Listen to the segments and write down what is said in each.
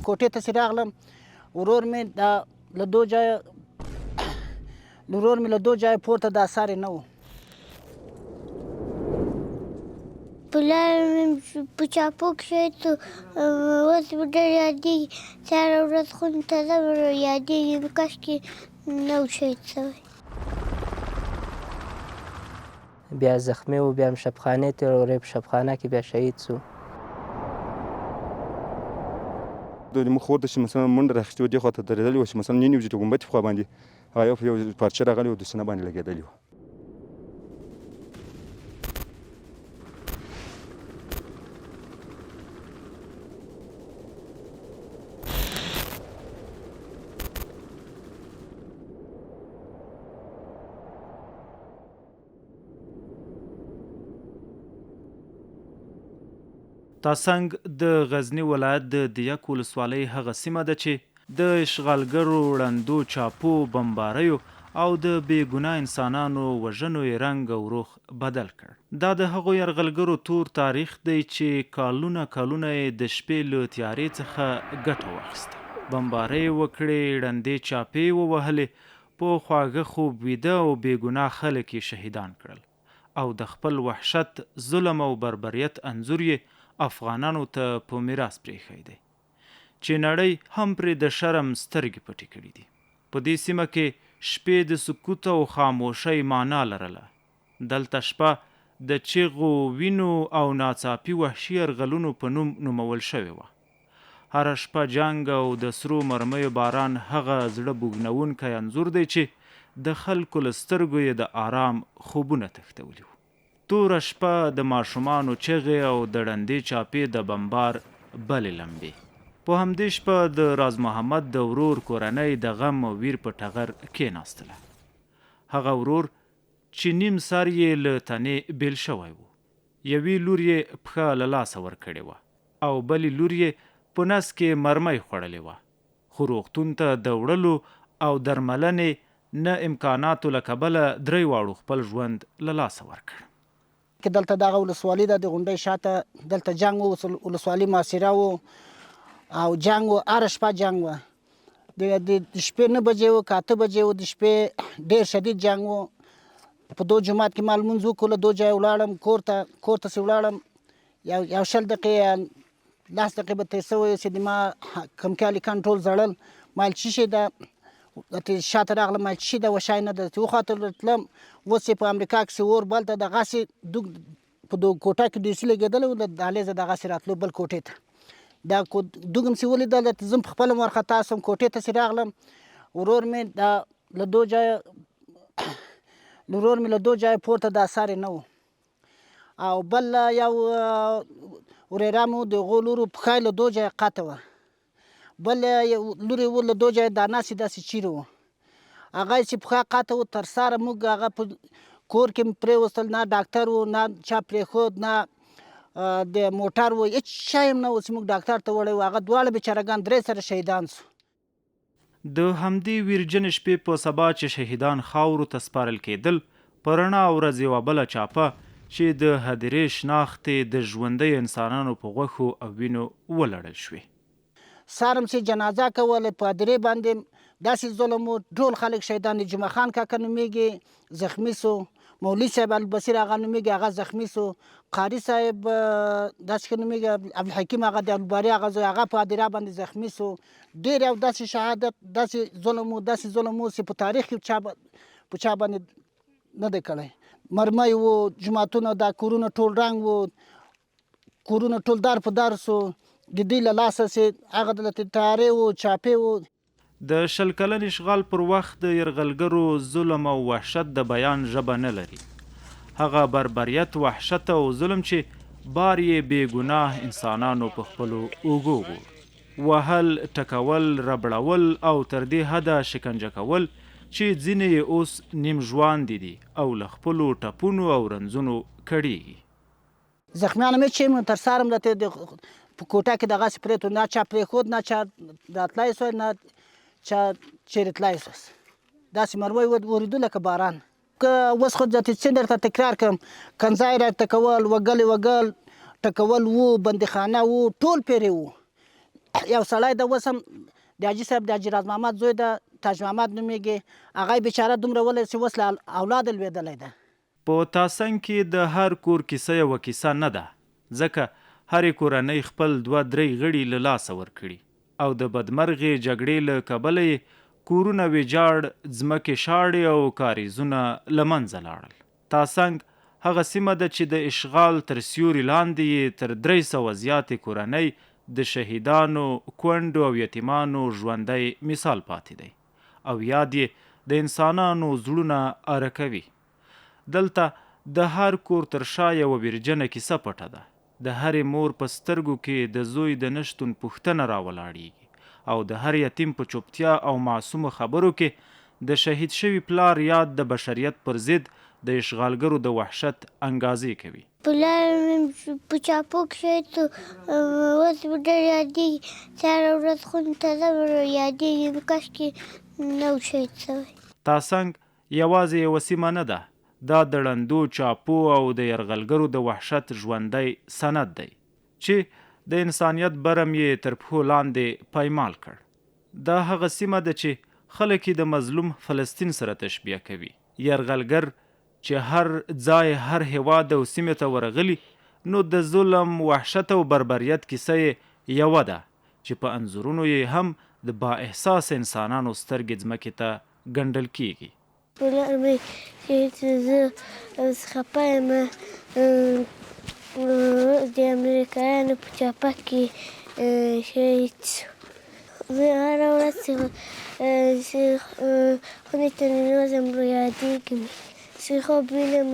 کوټې ته چې راغلم ورور مې له دو ځایه پورته دا ساری نه و. پلار مې په چاپو کښې تو اوس مې ډېر یادېږي چې هره ورځ خونې ته ځم یادېږي مې کاشکې نه و شهید شوی. بیا زخمی و بیا هم شبخانې ته وړی په شبخانه کې بیا شهید سو. زموږ خور ته چې مثلا منډه رااخیستې وه دې خوا ته درېدلې وه چې مثلا نینې وځي د ګنبدې په خوا باندې هغه یو پارچه راغلې وه د سینه باندې لګېدلې وه. تاسنګ د غزني ولایت د دیک ولسوالۍ هغه سیمه ده چې د اشغالګرو ړندو چاپو بمباریو او د بې ګناه انسانانو وژنو یې رنګ او روح بدل کړ. دا د هغو یرغلګرو تور تاریخ دی چې کالونه یې د شپې له تیارې څخه ګټه واخیسته. بمبارۍ وکړې، ړندې چاپې ووهلې، په خواږه خوب ویده او بې ګناه خلک یې شهیدان کړل او د خپل وحشت، ظلم او بربریت انځور یې افغانانو ته په میراث پرېښی دی چې نړۍ هم پرې د شرم سترګې پټې کړي دي. په دې سیمه کې شپې د سکوت او خاموشۍ معنا لرله. دلته شپه د چیغو، وینو او ناڅاپي وحشي یرغلونو په نوم نومول شوې وه. هره شپه جنګ او د سرو مرمیو باران هغه زړه بوږنونکی انځور دی چې د خلکو له سترګو یې د آرام خوبونه تښتولي وو. توره شپه د ماشومانو چغې او د ړندې چاپې د بمبار بلې لمبې. په همدې شپه د راز محمد د ورور کورنۍ د غم او ویر په ټغر کېناستله. هغه ورور چې نیم سر یې له تنې بیل شوی و. یوې لور یې پښه له لاسه ورکړې وه او بلې لور یې په نس کې مرمۍ خوړلې وه. خو روغتون ته د وړلو او درملنې نه امکاناتو له کبله درې واړو خپل ژوند له لاسه ورکړ. که دلته دغه ولسوالي ده د غونډۍ شاته دلته جنګ و، ولسوالي محاصره و او جنګ و، هره شپه جنګ و. د شپې 9 بجې و که 8 بجې و د شپې ډېر شدید جنګ و. په دو جومات کې ما لمونځ وکړو، له دو ځایه ولاړم کور ته چې ولاړم یو 20 دقیقې 10 دقیقې به تېر شوی چې د ما کمکیالي کنټرول زړل. ما ویل څه شی ده؟ شاته راغلم، ما ویل څه شی ده؟ وشی نه ده. چې وخواته تلم اوس چې په امریکا کښې اور بل ته دغسې په کوټه کې دوسي لګېدلی و، له دهلیزه دغسې راتلو بل کوټې ته. دا دوږ هم چې ولیدل زه په خپله وارخطا شوم. کوټې ته چې راغلم ورور مې له دو ځایه پورته دا ساری نه و او بل یو ورېره مې و د هغو لورو پښه له دو ځایه قطع وه. بل لور یې و له دو ځایه دانه داسې چیرې وه. هغه چې پښه قطع و تر سره موږ هغه په کور کې پرېوستل، نه ډاکټر و نه چا پرېښود، نه د موټر و، هېڅ شی هم نه و چې موږ ډاکټر ته وړی و. هغه دواړه بېچارهګان 3 سره شهیدان سو. د همدې ویرجنې شپې په سبا چې شهیدان خاورو ته سپارل کېدل، په رڼا ورځ یوه بله چاپه چې د هدیرې شناختې د ژوندیو انسانانو په غوښو او وینو ولړل شوې. سهار هم چې جنازه کوله په هدیرې باندې داسې ظلم و. ټول خلک شهیدان دي. جمعه خان کاکا نومېږي، زخمي سو. مولوي صاحب البصیر هغه نومېږي، هغه زخمي سو. قاري صاحب داسې ښه نومېږي، عبدالحکیم هغه د الباري هغه زوی، هغه په هدیره باندې زخمي سو. ډېر یو داسې شهادت، داسې ظلم و چې په تاریخ کې په چا باندې نه دی کړی. مرمۍ و، جوماتونه دا کورونه ټول رنګ و، کورونه ټول دار په دار سو. د دوی له لاسه چې هغه دلته تیارې و، چاپې و. د 20 کلن اشغال پر وخت د یرغلګرو ظلم او وحشت د بیان ژبه نه لري. هغه بربریت، وحشت او ظلم چې بار یې بې ګناه انسانانو په خپلو اوږو وو. وهل، ټکول، ربړول او تر دې حده شکنجه کول چې ځینې یې اوس نیم ژواندي دي او له خپلو ټپونو او رنځونو کړېږي. زخمیان مې چې تر سهار هم راته په کوټه کې دغسې پرېت وو، نه چا پرېښود، نه چا راتلی سوی، نه چا چیرې تلی سو. داسې مرمۍ ورېدو لکه باران. که اوس خو څه درته تکرار کړم، کنځای راته کول، وګل ټکول وو، بندیخانه وو، ټول پرې وو. یو سړی د اوس هم د حاجي صاحب د حاجي راز محمد زوی د تاج محمد نومیږي، هغه بیچاره دومره ولې چې اوس له اولاده لوېدلی ده. په تاسنګ کې د هر کور کیسه یوه کیسه نه ده، ځکه هرې کورنۍ خپل 2-3 غړي له لاسه ورکړي او د بدمرغې جګړې له کبله یې کورونه ویجاړ، ځمکې شاړې او کاریزونه له منځه لاړل. تاسنګ هغه سیمه ده چې د اشغال تر سیوري لاندې یې تر 300 زیاتې کورنۍ د شهیدانو، کونډو او یتیمانو ژوندی مثال پاتې دی او یاد یې د انسانانو زړونه اره کوي. دلته د هر کور تر شا یوه ویرجنه کیسه پټه ده. د هرې مور په سترګو کې د زوی د نشتون پوښتنه راولاړیږي او د هر یتیم په چوپتیا او معصومو خبرو کې د شهید شوي پلار یاد د بشریت پر ضد د اشغالګرو د وحشت انګازې کوي. پلار مې په چاپو کښې تو اوس مې ډېر یادېږي، هره ورځ خونې ته ځم یادېږي، کاشکې نه و شهید شوی. تاسنګ یوازې یوه سیمه نه ده، دا د ړندو چاپو او د یرغلګرو د وحشت ژوندی سند دی چې د انسانیت برم یې تر پښو لاندې پایمال کړ. دا هغه سیمه ده چې خلک یې د مظلوم فلسطین سره تشبیه کوي. یرغلګر چې هر ځای، هر هیواد او سیمې ته ورغلي، نو د ظلم، وحشت او بربریت کیسه یې یوه ده چې په انځورونو یې هم د با احساس انسانانو سترګې ځمکې ته ګنډل کیږي. پلار مې چې زه اوس خفه یم، د امریکایانو په چاپه کې شهید شو. زه هره ورځ چې خونې ته ننوځم یادېږي مې، چې خوب وینم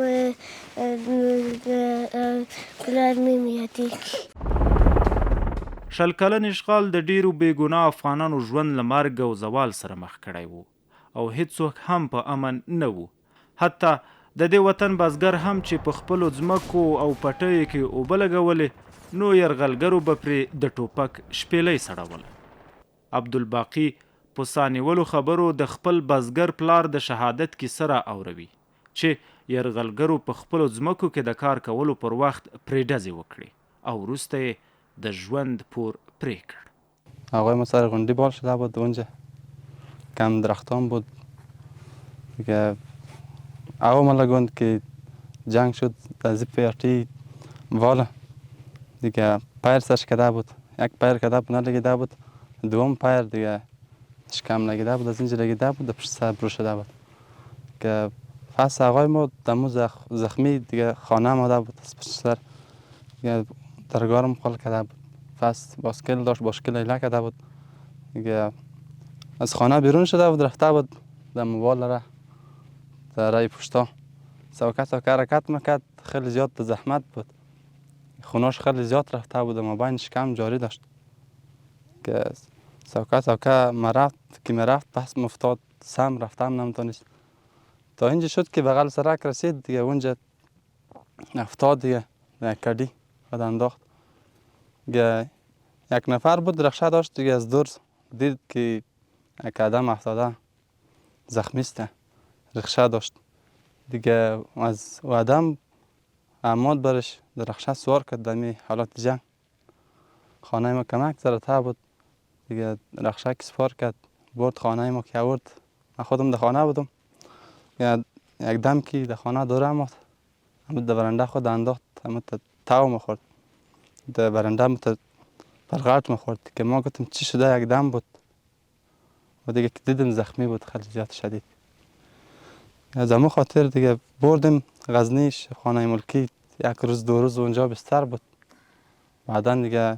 پلار مې یادېږي. 20 کلن اشغال د ډیرو بېګناه افغانانو ژوند له مرګ او زوال سره مخ کړی و او هیڅوک هم په امن نه و. حتی د دې وطن بزګر هم چې په خپلو ځمکو او پټیو کې اوبه لګولې، نو یرغلګرو به پرې د ټوپک شپېلۍ سړوله. عبدالباقي په سانیولو خبرو د خپل بزګر پلار د شهادت کیسه را اوروي چې یرغلګرو په خپلو ځمکو کې د کار کولو پر وخت پرې ډزې وکړي او وروسته یې د ژوند پور پرې کړ. آقای ما سر غنڈی بال شده بود، اونجا کم درختان بود دیگه. آقا ما لگوند که جنگ شد از این پیرتی والا دیگه پیر سرش کده بود، یک پیر کده بود نلگیده بود، دوم پیر دیگه شکم لگیده بود، از اینجا لگیده بود پشت سر برو شده بود که پس آقای ما دمو زخمی دیگه خانه آمده بود، از پشت سر دیگه درگارم خال کده بود، پس باسکل داشت، باسکل ایله کده بود دیگه. از خانه بیرون شده بود، رفته بود در موبایل را در رای پشتا سوکت حرکت میکرد، خیلی زیاد زحمت بود، خوناش خیلی زیاد رفته بود، مابین شکم جاری داشت که سوکت مرفت که مرفت پس مفتاد سم رفتم نمیتونست تا اینجا شد که بغل سرک رسید دیگه، اونجا افتاد دیگه، یک کدی خود انداخت دیگه. یک نفر بود رخشه داشت دیگه، از دور دید که یک آدم افتاده زخمیسته، رخشه داشت دیگه، از و آدم عماد برش در رخشه سوار کرد دمی حالات جنگ. خانه ما کمک زرته بود دیگه، رخشه که سوار کرد برد خانه ما که آورد. من خودم در خانه بودم، یک دم که در خانه دوره آمد، همون در برنده خود انداخت، همون تاو مخورد، در برنده مت پرغاٹ مخورد که ما گفتم چی شده، یک دم بود و دیگه که دیدم زخمی بود خیلی زیاد شدید. از همون خاطر دیگه بردم غزنی خانه ملکی، یک روز دو روز اونجا بستر بود. بعدا دیگه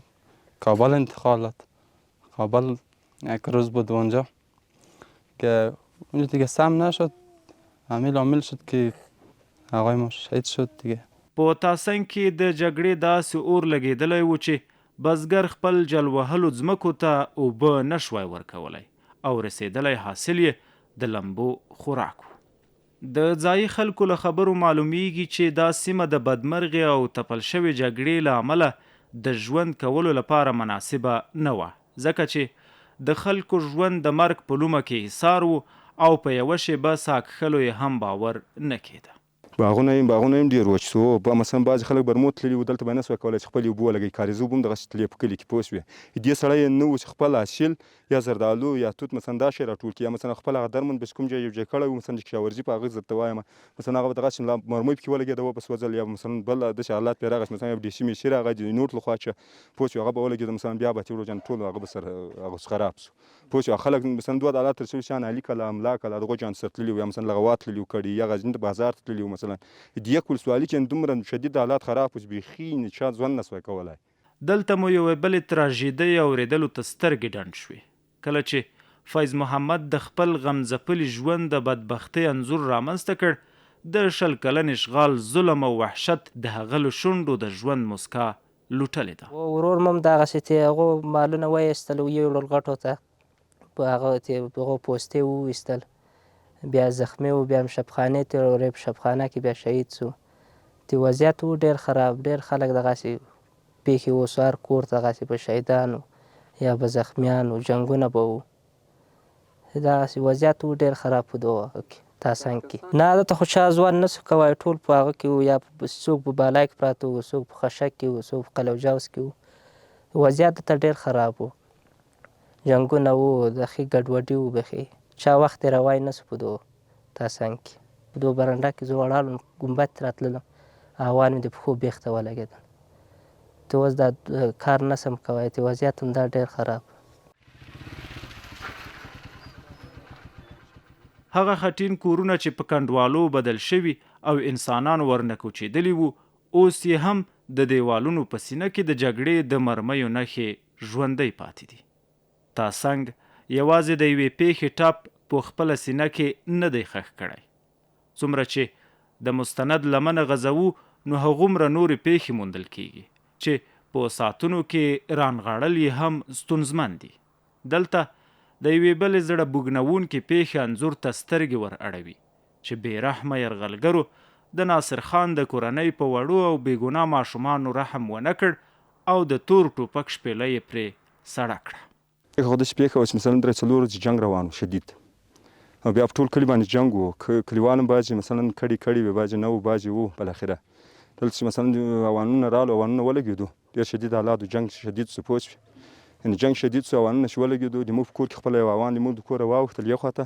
کابل انتقال داد، کابل یک روز بود اونجا که اونجا دیگه سم نشد، عامل عامل شد که آقای ما شهید شد دیگه. په تاسنګ کې د جګړې داسې اور لګېدلی و چې بزګر خپل جل وهلو ځمکو ته اوبه نشوای ورکولی او رسېدلی حاصل یې د لمبو خوراک و. د ځایي خلکو له خبرو معلومیږي چې دا سیمه د بدمرغې او تپل شوې جګړې له امله د ژوند کولو لپاره مناسبه نه وه، ځکه چې د خلکو ژوند د مرګ په لومه کې حصار و او په یوه شیبه سا کښلو یې هم باور نه کېده. باغونه هم ډېر وچ سو. مثلا بعضې خلک برمو تللي وو، دلته به یې نه سوای کولی چې خپلې اوبه ولګوي. کاریزه اوبه هم دغسې تللې په کلي کې، پوه شوې. دې سړی یې نه و چې خپل حاصل یا زردالو یا توت مثلا دا شی راټول کړي، یا مثلا خپل هغه درمند به چې کوم ځای یو ځای کړی وو، مثلا چې کشاورزي په هغه درته وایم، مثلا هغه به دغسې مرمۍ پکې ولګېده وه په سوځل، یا مثلا بل داسې حالات پرې راغی، مثلا یو ډیسي میسي راغی د نوټ له خوا چې پوه شو هغه به ولګېده، مثلا بیا به تېړو جان ټول هغه به سره هغه خراب سو. پوه شو خلک مثلا دوه حالات تر شوي شیان علي کله املا کله دغه جان سره تللي وو، یا مثلا لغوات تللي وو کړي، یا غزني ته بازار ته تللي وو. مثلا دې ولسوالي کې دومره شدید حالات خراب وو چې بیخي چا ژوند نه سوای کولی. دلته مو یوې بلې تراژیدۍ اورېدلو ته سترګې ډنډ شوې کله چې فیض محمد د خپل غمځپلي ژوند د بدبختۍ انځور رامنځته کړ. د 20 کلن اشغال ظلم او وحشت د هغه له شونډو د ژوند مسکا لوټلې ده. ورور مم دغسې تې هغو مالونه وایستل، یو وړل غټو ته په هغه هغو پوستې وویستل، بیا زخمي و، بیا هم شبخانې ته وړی، په شبخانه کې بیا شهید سو. د وضعیت و ډېر خراب، ډېر خلک دغسې پیښې اوس هر کور ته دغسې به شهیدانو یا به زخمیانو، جنګونه به وو، دغسې وضعیت و ډېر خراب په دغه هغه کې تاسنګ کې. نه دلته خو چا ژوند نه سو کوی، ټول په هغه کې وو، یا څوک په بالای کې پراته وو، څوک په خشک کې وو، څوک په قلوجاوز کې وو. وضعیت دلته ډېر خراب وو، جنګونه وو، دخي ګډوډي وو، بیخي چا وخت تېروی نه سو په دغه تاسنګ کې. په دغه برنډه کې زه ولاړ وم، ګمبد ته راتللم، هوان مې د پښو بیخ ته ولګېدل. ته اوس دا کار نه سم کوی، د وضعیت هم دا ډېر خراب. هغه خټین کورونه چې په کنډوالو بدل شوي او انسانان ورنه کوچېدلي وو، اوس یې هم د دیوالونو په سینه کې د جګړې د مرمیو نښې ژوندۍ پاتې دي. تاسنګ یوازې د یوې پیښې ټپ په خپله سینه کې نه دی ښخ کړی. څومره چې د مستند لمنه غځوو نو هغومره نورې پیښې موندل کیږي چې په ساعتونو کې رانغاړل یې هم ستونزمن دي. دلته د یوې بلې زړه بوږنوونکې پیښې انځور ته سترګې ور اړوي چې بې رحمه یرغلګرو د ناصر خان د کورنۍ په وړو او بېګناه ماشومانو رحم ونه کړ او د تور ټوپک شپېله یې پرې سړه کړه. هغه داسې پیښه وه چې مثلا 3-4 ورځې جنګ روان و شدید، او بیا په ټول کلي باندې جنګ و. کلیوال هم بعضې مثلا کړي وې، بعضې نه وو، بعضې وو. بالاخره دلته چې مثلا اوانونه رالو، اوانونه ولګېدو، ډېر شدید حالات و، جنګ شدید سو، پوه شوې. یعنې جنګ شدید سو، اوانونه چې ولګېدو، زموږ په کور کې خپله یو اوان زموږ د کوره واوښتل، یو خواته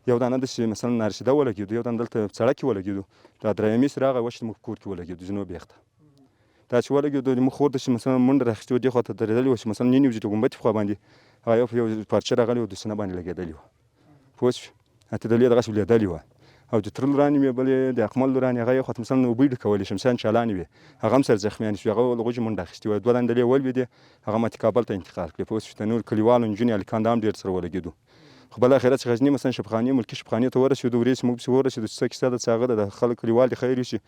یو دانه داسې مثلا نارسیده ولګېدو، یو دانه دلته سړک کې ولګېدو، دا درېیمې چې راغی وچ زموږ په کور کې ولګېدو، زینو بیخ ته. دا چې ولګېدو زموږ خور ته چې مثلا منډه رااخیستې وه، دې خواته درېدلې وه چې مثلا ننوځي د ګمبتې په خوا باندې، هغه یو پارچه راغلې وه د سینه باندې لګېدلې وه، پوه شوې. هلته دلې دغسې لوېدلې وه. او د تره لورانې مې بلې د اقمل لورانې هغه یې خواته مثلا اوبه یې ډکولې، شمسیان چالانې وې، هغه هم سره زخمیانې شوې، هغه له غوجې منډه اخیستې وه، 2 دانې دلې ولوېدې، هغه ماتې کابل ته انتقال کړې، پوه شوې. د نور کلیوالو نجونې هلکان دا هم ډېر سره ولګېدو. خو بالاخره چې غزني مثلا شبخانې ملکي شبخانې ته ورسېدو، ورې چې موږ پسې ورسېدو چې څه کیسه ده څه هغه ده، د خلک کلیوال دې خیر وشي،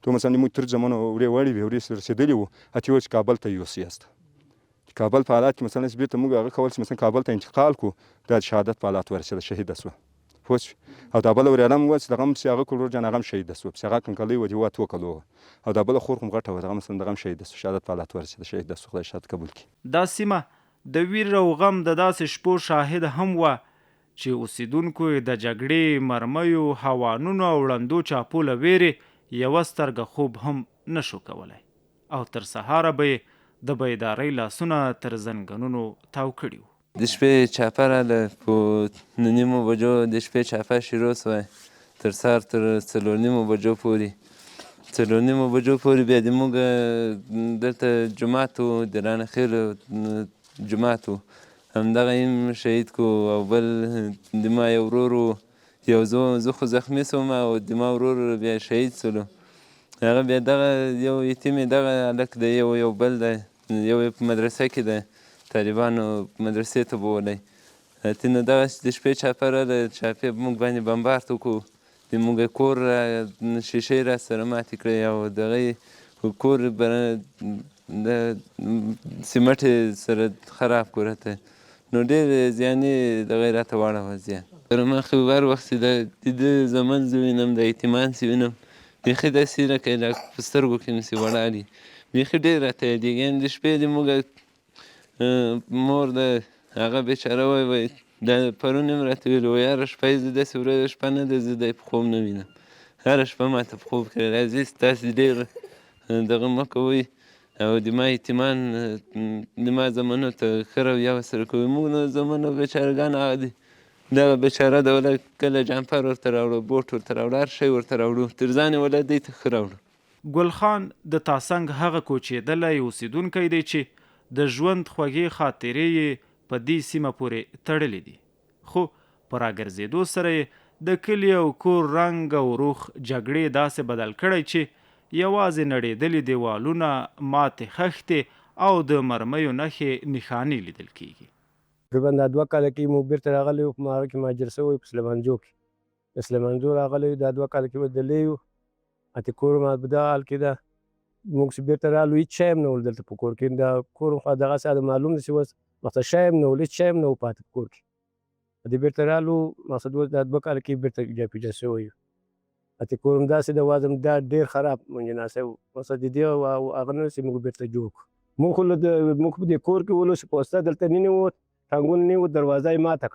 تو مثلا موږ تر زمانه ورې وړې وې، ورې رسېدلې وو، هتې وویل چې کابل ته یوسیاست. کابل په حالات کې مثلا چې بېرته موږ هغه کول چې مثلا کابل ته انتقال کړو، دا د شهادت په حالات ورسېده، شهیده سوه، پوه شوې. او دا بله ورېره هم وه چې دغه هم پسې هغه کلور جان هغه هم شهیده سوه، پسې هغه کنکلۍ وه، د 2 کلو وه. او دا بله خور خو هم غټه وه، دغه مثلا دغه هم شهیده سوه، شهادت په حالات ورسېده، شهیده سوه، خدای شهادت قبول کړي. دا سیمه د ویر او غم د داسې شپو شاهد هم وه چې اوسیدونکو یې د جګړې، مرمیو، هوانونو او ړندو چاپو له ویرې یوه سترګه خوب هم نشو کولی، او تر سهاره به یې د بیدارۍ لاسونه تر زنګنونو تاو کړي وو. د شپې چاپه راله، په 9:30 بجو د شپې چاپه شروع سوی، تر سهار تر 4:30 بجو پورې. 4:30 بجو پورې بیا د موږ دلته جومات و، د رانه خیلو جومات و، همدغه هم شهید کو. او بل د ما یو ورور و، یو زه خو زخمي سوم او د ما ورور بیا شهید سولو. هغه بیا دغه یو یتیم دغه هلک دی، یو بل دی، یو په مدرسه کې دی، طالبانو مدرسې ته بولی. هلته نو دغسې د شپې چاپه راله، چاپې موږ باندې بمبارد وکړو، د موږ کور شیشې را سره ماتې کړې، او دغه کور د سیمټ سره خراب کړو راته، نو ډېر زیان یې دغه یې راته واړوه زیان. سره ما خو هر وخت د ده زامن زه وینم، د یتیمان چې وینم، بیخي داسې لکه په سترګو کې مې سې ولاړ دي، بیخي ډېر راته یادېږي. یعنې د شپې د موږ مور د هغه بیچاره وایي دا پرون یې هم راته ویلي وو، یاره شپه یې زه داسې ورځ شپه نه ده زه دی په خوب نه وینم، هره شپه ماته په خوب کې راځي تاسې ډېر دغه مه کوئ او د ما یتیمان د ما زامنو ته ښه رویه ورسره کوئ. موږ نو زامنو بیچارهګان هغه دي دغه بیچاره د ولا کله جمپر ورته راوړو بوټ ورته راوړو هر شی ورته راوړو تر ځان یې ولا دوی ته ښه راوړو. ګل خان د تاسنګ هغه کوچېدلی اوسیدونکی دی چې د ژوند خوږې خاطرې یې په دې سیمه پورې تړلې دي، خو په راګرځېدو سره یې د کلي او کور رنګ او روح جګړې داسې بدل کړی چې یوازې نړېدلي دیوالونه، ماتې خښتې او د مرمیو نښې نښانې لیدل کیږي. تقریبا دا 2 کاله کې موږ بیرته راغلی یو، په هغه کې مهاجر شوی په سلیمانجو کې. د سلیمانجو راغلی دا 2 کاله کې بدلې یو، اتې کور ما په دغه حال کې ده. موږ چې بیرته رالو هېڅ شی هم نه ول دلته په کور کې، د کور خوا دغسې معلوم ده چې اوس مقصد شی هم نه ول، هېڅ شی هم نه و پاتې په کور کې. د بیرته رالو مقصد اوس دا 2 کاله کې بیرته جاپیجا شوی یو. اتې کور هم داسې د وضع دا ډېر خراب منجناسه و، مقصد د دې هغه نه چې موږ بیرته جوړ کړو. موږ خو موږ په دې کور کې ولو چې پوسته دلته ننوت، ټانګونه نه و، دروازه یې ماته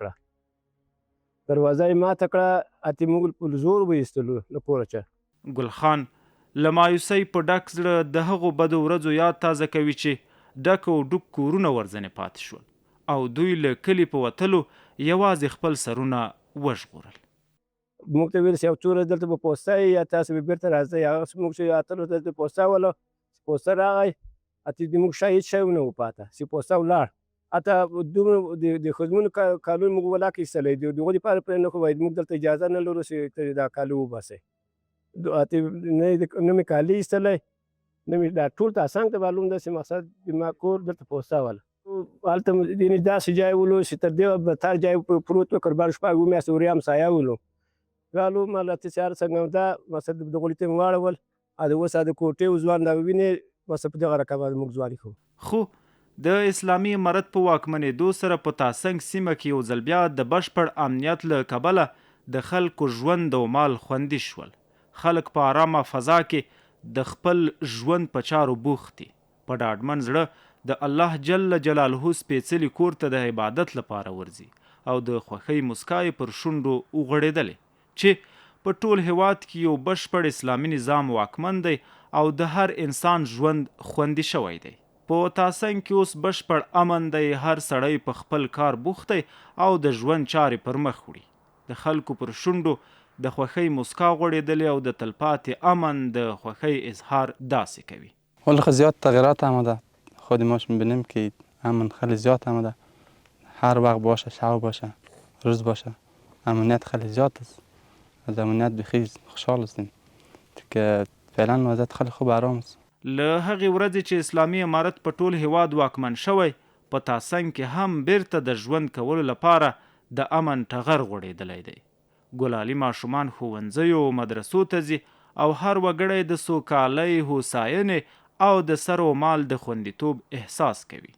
کړه، اتې موږ په زور وایستلو له کوره چا. ګل خان له مایوسۍ په ډک زړه د هغو بدو ورځو یاد تازه کوي چې ډک او ډوب کورونه ورځنې پاتې شول او دوی له کلي په وتلو یوازې خپل سرونه وژغورل. موږ ته ویل چې یو څو ورځې دلته به پوسته یې یا تاسې به بیرته راځئ. هغه موږ چې اتلو ته دلته پوسته وله، پوسته راغی اتې د موږ شا هېڅ شی نه و پاته، چې پوسته ولاړ. حتی دومره د ښځمنو کالونه موږ ولاکه ایستلی دي، د هغو دپاره پرې نه خو وایي موږ دلته اجازه نه لرو چې دا کالي وباسئ. اتې نه مې کالي ایستلی، نه مې دا ټول تاسنګ ته معلوم ده چې مقصد زما کور دلته پوسته وله. هلته یعنې داسې ځای ولو چې تر دې بدتر ځای پروت و، قربان شپږ 7 میاشتې ورې همسایه ولو. رالو مالته چې هر څنګه ده مقصد د غولي ته مې واړول، د اوس د کوټې ځوان دا وینې مقصد په دغه رقم موږ ځواني کوو. خو د اسلامي امارت په واکمنېدو سره په تاسنګ سیمه کې یو ځل بیا د بشپړ امنیت له کبله د خلکو ژوند او مال خوندي شول. خلک په آرامه فضا کې د خپل ژوند په چارو بوخت دي، په ډاډمن زړه د الله جل جلاله سپېڅلي کور ته د عبادت لپاره ورځي او د خوښۍ مسکا یې پر شونډو وغوړېدلې چې په ټول هیواد کې یو بشپړ اسلامي نظام واکمن دی او د هر انسان ژوند خوندي شوی دی. په تاسنګ کې اوس بشپړ امن دی، هر سړی په خپل کار بوخت دی او د ژوند چارې پر مخ وړي. د خلکو پر شونډو د خوښۍ مسکا غوړېدلې او د تلپاتې امن د خوښۍ اظهار داسې کوي. والا خب زیاد تغییرات آمده، خود ماش میبینیم که امن خیلی زیاد آمده، هر وقت باشه، شب باشه، روز باشه، امنیت خیلی زیاد است. از امنیت بخیر خوشحال هستیم که فعلا وضعیت خیلی خوب آرام است. له هغې ورځې چې اسلامي امارت په ټول هیواد واکمن شوی، په تاسنګ کې هم بیرته د ژوند کولو لپاره د امن ټغر غوړېدلی دی. ګلالي ماشومان ښوونځیو او مدرسو ته ځي او هر وګړی د سوکالۍ، هوساینې او د سر و مال د خوندیتوب احساس کوي.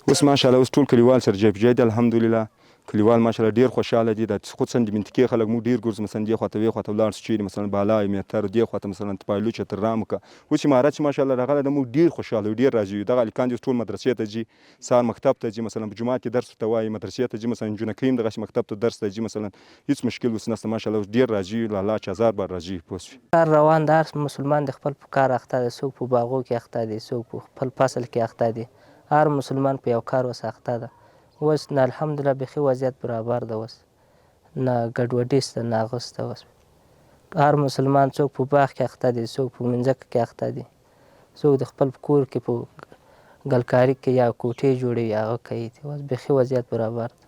اوس ماشاءالله اوس ټول کلیوال سره جاپجا دي، الحمدلله. کلیوال ماشاءالله ډېر خوشحاله دي. د خصوصا د منطقې خلک موږ ډېر ګرځو، مثلا دې خواته وې خواته ولاړ شو چیرې مثلا بالای میتر، دې خواته مثلا پایلوچ تر رامکه. اوس امارت چې ماشاءالله راغلی ده، موږ ډېر خوشحاله یو، ډېر راضي یو. دغه هلکان دي ټول مدرسې ته ځي، سهار مکتب ته ځي، مثلا په جومات کې درس ورته وایي، مدرسې ته ځي، مثلا نجونکۍ هم دغسې مکتب ته درس ته ځي، مثلا هېڅ مشکل اوس نشته. ماشاءالله اوس ډېر راضي یو، له الله چې هزار بار راضي یو. پوه شوې؟ کار روان ده، هر مسلمان د خپل په کار اخته دی، څوک په باغو کې اخته دی، څوک په خپل فصل کې اخته دی. هر مسلمان په یو کار اوس اخته ده. اوس نه الحمدلله بیخي وضعیت برابر ده، اوس نه ګډوډي شته نه هغه شته. اوس هر مسلمان څوک په باغ کې اخته دی، څوک په منځکه کې اخته دی، څوک د خپل کور کې په ګلکاري کې یا کوټې جوړوي هغه کوي. اوس بیخي وضعیت برابر ده.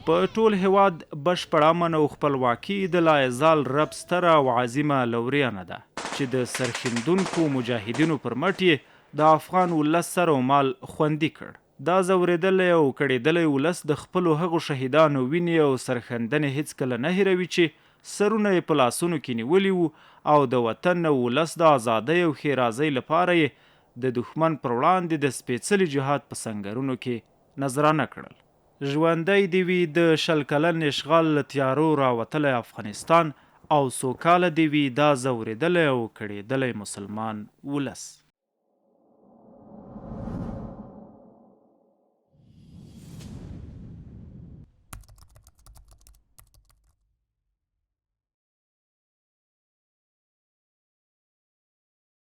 په ټول هیواد بشپړ امن او خپلواکي د لایزال رب ستره او عظیمه لورینه ده چې د سرښندونکو مجاهدینو پر مټ یې د افغان ولس سر او مال خوندي کړ. دا ځورېدلی او کړېدلی ولس د خپلو هغو شهیدانو وینې او سرښندنې هېڅکله نه هیروي چې سرونه یې په لاسونو کې نیولي وو او د وطن او ولس د ازادۍ او ښېرازۍ لپاره یې د دښمن پر وړاندې د سپېڅلي جهاد په سنګرونو کې نظرانه کړل. ژوندی دې وي د 20 کلن اشغال له تیارو راوتلی افغانستان او سوکاله دې وي دا ځورېدلی او کړېدلی مسلمان ولس.